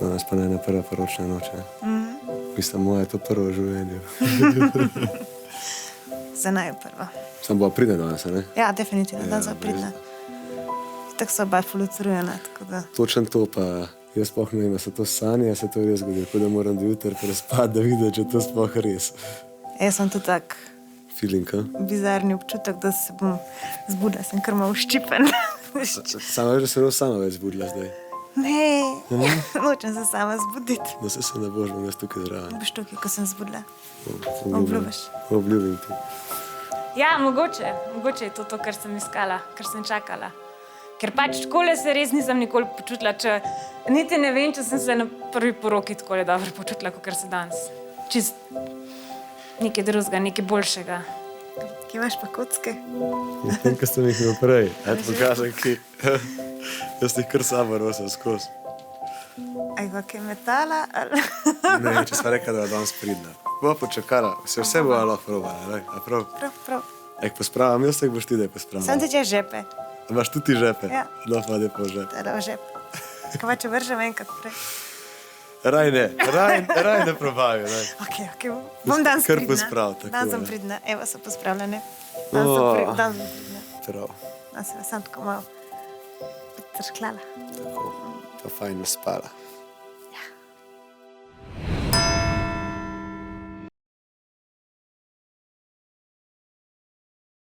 Danes pa najna prva poročna noč. Mislim, moja je to prvo v življenju. Za naj prva. Sam bo pridna danes, ne? Ja, definitivno, danes bo pridna. Tako so oba fulucirujena, tako da... Točno to pa, jaz sploh ne vem, a se to sanje, a se to res zgodi, tako da moram do jutra prespati, da vidim, če to sploh res. Jaz sem to tak Feeling, a? bizarni občutek, da se bom zbudila, sem kar malo ščipen. Sama veš, da se sama več zbudila zdaj. Ne, nočem se sama zbuditi. Da se ne boš, bom jaz tukaj zraven. Boš tukaj, ko sem zbudila. Obljubim. Obljubiš? Obljubim ti. Ja, mogoče je to, kar sem iskala, kar sem čakala. Ker pač takole se res nisem nikoli počutila, niti ne vem, če sem se na prvi poroki takole dobro počutila, kot se danes. Čist nekaj drugega, nekaj boljšega. Kje imaš pa kocke? Tem, ko sem jih imel prej. Eto pokažem, ki... Jaz jih kar sama nosim skozi. Aj, kakaj metala, ali... Ne, če sva rekla, da je danes pridna. Bo počakala, vse bo lahko probala, ne? A prav? Prav. Ek pospravam, jaz tak boš ti, da je pospravam. Sam ti češ žepe. Imaš tudi ti žepe? Ja. No, pa ne po žep. Tele v žep. Kaj pa če vržem enkrat prej? Raj ne probavi, ne. Ok, bom danes Kar pridna. posprav, tako, Danes sem ja. pridna, evo so pospravljene. Danes sem pridna. Prav, Danes sem tako malo potršklala. tako. Pa fajn spala.